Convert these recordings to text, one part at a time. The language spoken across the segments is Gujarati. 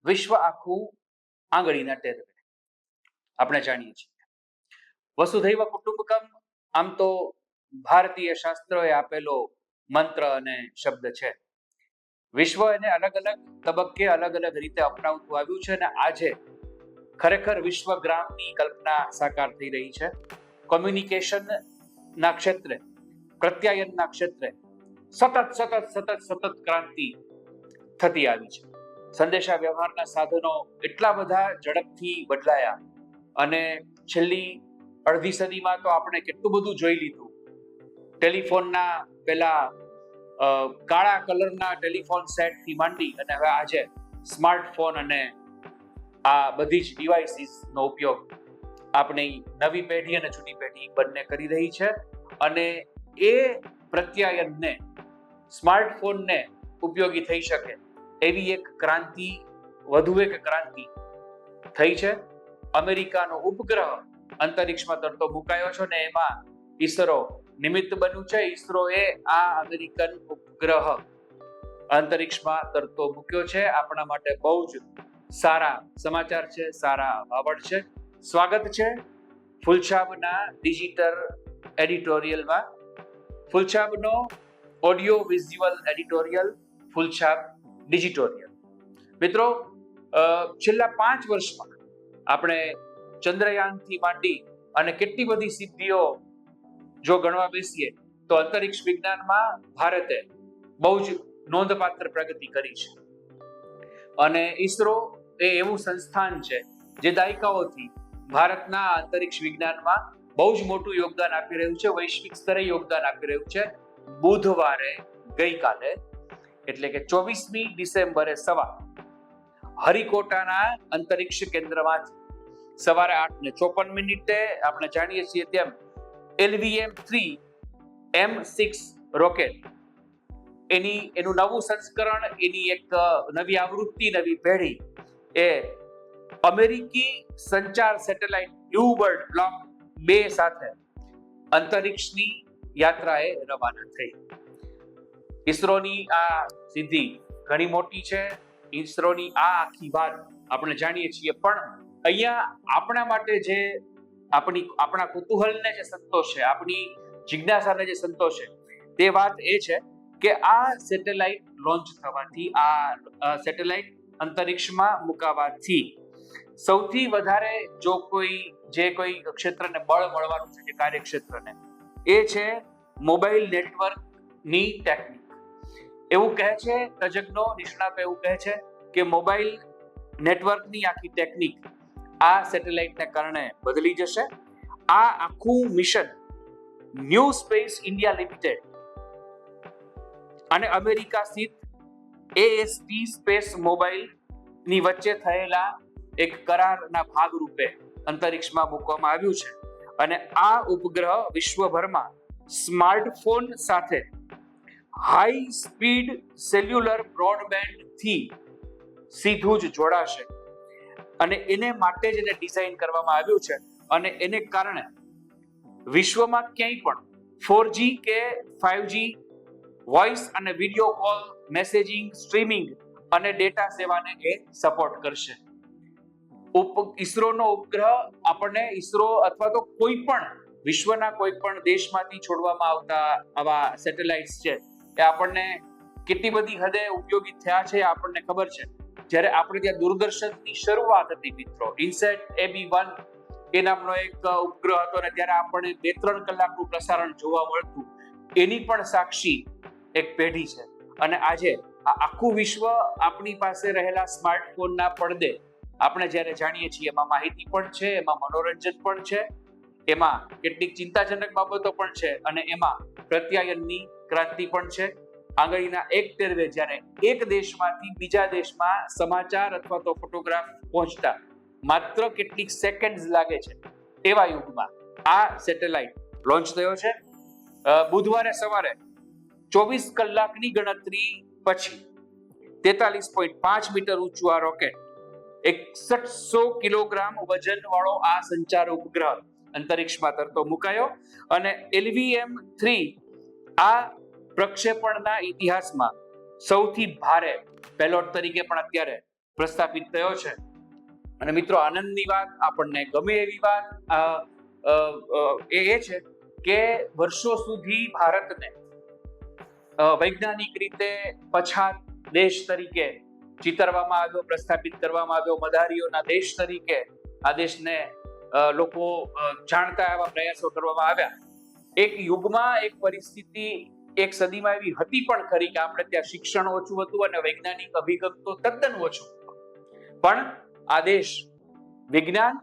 વિશ્વ આખું આંગળીના ટેરવે આપણે જાણીએ છીએ. વસુધૈવ કુટુંબકમ આમ તો ભારતીય શાસ્ત્રોએ આપેલો મંત્ર અને શબ્દ છે. વિશ્વ એને અલગ અલગ તબક્કે અલગ અલગ રીતે અપનાવતું આવ્યું છે અને આજે ખરેખર વિશ્વગ્રામની કલ્પના સાકાર થઈ રહી છે. કોમ્યુનિકેશન ના ક્ષેત્રે, પ્રત્યાયનના ક્ષેત્રે સતત ક્રાંતિ થતી આવી છે. સંદેશા વ્યવહારના સાધનો એટલા બધા ઝડપથી બદલાયા અને છેલ્લી અડધી સદીમાં તો આપણે કેટલું બધું જોઈ લીધું. ટેલિફોનના પેલા કાળા કલરના ટેલિફોન સેટ થી માંડી અને હવે આજે સ્માર્ટફોન અને આ બધી જ ડિવાઇસીસ નો ઉપયોગ આપણી નવી પેઢી અને જૂની પેઢી બંને કરી રહી છે. અને એ પ્રત્યાયનને, સ્માર્ટફોનને ઉપયોગી થઈ શકે એવી એક ક્રાંતિ, વધુ એક ક્રાંતિ થઈ છે. અમેરિકાનો ઉપગ્રહ અંતરિક્ષમાં તરતો મુકાયો છે ને એમાં ઈસરો નિમિત્ત બન્યું છે. ઈસરોએ આ અમેરિકન ઉપગ્રહ અંતરિક્ષમાં તરતો મૂક્યો છે. આપણા માટે બહુ જ સારા સમાચાર છે, સારા બાબત છે. સ્વાગત છે ફૂલછાબના ડિજિટલ એડિટોરિયલમાં. ફૂલછાબનો audio visual editorial, Phulchhab digitorial. મિત્રો, છેલ્લા 5 વર્ષમાં આપણે ચંદ્રયાનથી માંડી અને કેટલી બધી સિદ્ધિઓ જો ગણવા બેસીએ તો અંતરિક્ષ વિજ્ઞાનમાં ભારતે બહુ જ નોંધપાત્ર પ્રગતિ કરી છે. અને ઈસરો એ એવું સંસ્થાન છે જે દાયકાઓથી ભારતના અંતરિક્ષ વિજ્ઞાનમાં બહુ જ મોટું યોગદાન આપી રહ્યું છે, વૈશ્વિક સ્તરે યોગદાન આપી રહ્યું છે. બુધવારે, ગઈકાલે એટલે કે 24મી ડિસેમ્બરે હરિકોટાના અંતરિક્ષ કેન્દ્રમાંથી સવારે 8:54 આપણે જાણીએ છીએ તેમ LVM-3 M6 રોકેટ એનું નવું સંસ્કરણ, એની એક નવી આવૃત્તિ, નવી પેઢી એ અમેરિકી સંચાર સેટેલાઇટ બ્લુ બર્ડ બ્લોક 2 સાથે અંતરિક્ષની યાત્રાએ રવાના થઈ. ઈસરોની આ સિદ્ધિ ઘણી મોટી છે. ઈસરોની આ આખી વાત આપણે જાણીએ છીએ, પણ અહીંયા આપણા માટે જે આપણા કુતૂહલને જે સંતોષે, આપણી જિજ્ઞાસાને જે સંતોષે તે વાત એ છે કે આ સેટેલાઇટ લોન્ચ થવાથી, આ સેટેલાઇટ અંતરિક્ષમાં મુકાવાથી સૌથી વધારે જો કોઈ ક્ષેત્રને બળ મળવાનું છે, કે કાર્યક્ષેત્રને, એ છે મોબાઈલ નેટવર્કની ટેકનિક. એવું કહે છે તજજ્ઞો, નિષ્ણાતો એવું કહે છે કે મોબાઈલ નેટવર્કની આખી ટેકનિક આ સેટેલાઇટને કારણે બદલી જશે. આ આખું mission new space India limited અને અમેરિકા સ્થિત AST સ્પેસ મોબાઈલ ની વચ્ચે થયેલા એક કરારના ભાગરૂપે અંતરિક્ષમાં મૂકવામાં આવ્યું છે. અને આ ઉપગ્રહ વિશ્વભરમાં સ્માર્ટફોન સાથે હાઈ સ્પીડ સેલ્યુલર બ્રોડબેન્ડ થી સીધું જ જોડાશે. અને એને માટે જ એને ડિઝાઇન કરવામાં આવ્યું છે. અને એને કારણે વિશ્વમાં ક્યાંય પણ 4G કે 5G વોઇસ અને વિડિયો કોલ, મેસેજિંગ, સ્ટ્રીમિંગ અને ડેટા સેવાને એ સપોર્ટ કરશે. ઈસરોનો ઉપગ્રહ આપણને ઈસરો અથવા તો કોઈ પણ વિશ્વના કોઈ પણ દેશમાંથી છોડવામાં આવતા આવા સેટેલાઇટ્સ છે એ આપણને કેટલી બધી હદે ઉપયોગી થયા છે આપણને ખબર છે. જ્યારે આપણે ત્યાં દૂરદર્શનની શરૂઆત હતી મિત્રો, ઇનસેટ AB1 એ નામનો એક ઉપગ્રહ હતો ને ત્યારે આપણને 2-3 કલાકનું પ્રસારણ જોવા મળતું. એની પણ સાક્ષી એક પેઢી છે. અને આજે આ આખું વિશ્વ આપણી પાસે રહેલા સ્માર્ટફોનના પડદે આપણે જ્યારે જાણીએ છીએ, એમાં માહિતી પણ છે, એમાં મનોરંજન પણ છે, એમાં કેટલીક ચિંતાજનક બાબતો પણ છે અને એમાં પ્રત્યાયનની ક્રાંતિ પણ છે. આંગળીના એક ટેરવે જ્યારે એક દેશમાંથી બીજા દેશમાં સમાચાર અથવા તો ફોટોગ્રાફ પહોંચતા માત્ર કેટલીક સેકન્ડ લાગે છે, એવા યુગમાં આ સેટેલાઇટ લોન્ચ થયો છે. બુધવારે સવારે 24 કલાકની ગણતરી પછી 43.5 મીટર ઊંચું આ રોકેટ 6100 કિલોગ્રામ વજન વાળો આ સંચાર ઉપગ્રહ અંતરિક્ષમાં તરતો મુકાયો. અને LVM-3 આ પ્રક્ષેપણના ઇતિહાસમાં સૌથી ભારે પેલોડ તરીકે પણ અત્યારે પ્રસ્થાપિત થયો છે. અને મિત્રો, આનંદની વાત, આપણને ગમે એવી વાત એ છે કે વર્ષો સુધી ભારતને વૈજ્ઞાનિક રીતે પછાત દેશ તરીકે ચિતરવામાં આવ્યો, પ્રસ્થાપિત કરવામાં આવ્યો, મદારીઓના દેશ તરીકે આ દેશને લોકો જાણતા એવા પ્રયાસો કરવામાં આવ્યા. એક યુગમાં, એક પરિસ્થિતિ, એક સદીમાં એવી હતી પણ ખરી કે આપણે ત્યાં શિક્ષણ ઓછું હતું અને વૈજ્ઞાનિક અભિગમ તો તદ્દન ઓછું. પણ આ દેશ વિજ્ઞાન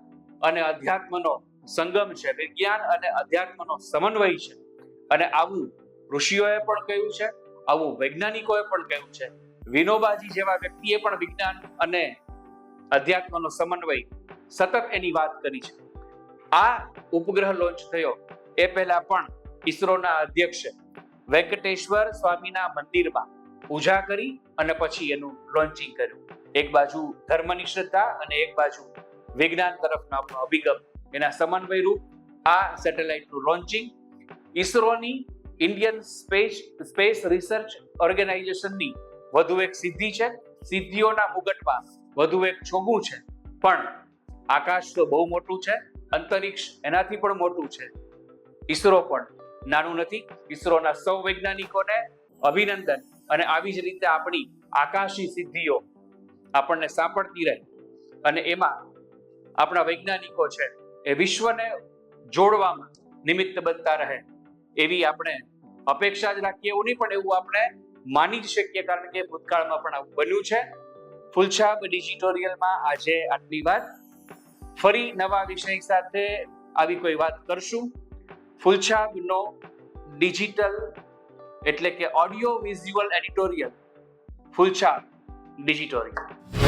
અને અધ્યાત્મનો સંગમ છે, વિજ્ઞાન અને અધ્યાત્મનો સમન્વય છે. અને આવું ઋષિઓએ પણ કહ્યું છે, આવું વૈજ્ઞાનિકોએ પણ કહ્યું છે. વિનોબાજી જેવા વ્યક્તિએ પણ વિજ્ઞાન અને અધ્યાત્મનો સમન્વય સતત એની વાત કરી છે. આ ઉપગ્રહ લોન્ચ થયો એ પહેલા પણ ઈસરોના અધ્યક્ષ વેંકટેશ્વર સ્વામીના મંદિરમાં પૂજા કરી અને પછી એનું લોન્ચિંગ કર્યું. એક બાજુ ધર્મની શ્રદ્ધા અને એક બાજુ વિજ્ઞાન તરફનો આપણો અભિગમ, એના સમન્વય રૂપ આ સેટેલાઇટનું લોન્ચિંગ ઈસરોની, ઇન્ડિયન સ્પેસ રિસર્ચ ઓર્ગેનાઇઝેશનની વધુ એક સિદ્ધિ છે. સિદ્ધિઓના મુગટમાં વધુ એક છોગું છે. પણ આકાશ તો બહુ મોટું છે, અંતરિક્ષ એનાથી પણ મોટું છે. ઈસરો પણ નાનું નથી. ઈસરોના સૌ વૈજ્ઞાનિકોને અભિનંદન. અને આવી જ રીતે આપણી આકાશી સિદ્ધિઓ આપણને સાંપડતી રહે અને એમાં આપણા વૈજ્ઞાનિકો છે એ વિશ્વને જોડવામાં નિમિત્ત બનતા રહે એવી આપણે અપેક્ષા જ રાખીએ. એવું નહીં, પણ એવું આપણે માની જ શકીએ, કારણ કે ભૂતકાળમાં પણ આવું બન્યું છે. ફૂલછાપ ડિજિટોરિયલમાં આજે આટલી વાત. ફરી નવા વિષય સાથે આવી કોઈ વાત કરશું. ફૂલછાપનો ડિજિટલ એટલે કે ઓડિયો વિઝ્યુઅલ એડિટોરિયલ, ફૂલછાપ ડિજિટોરિયલ.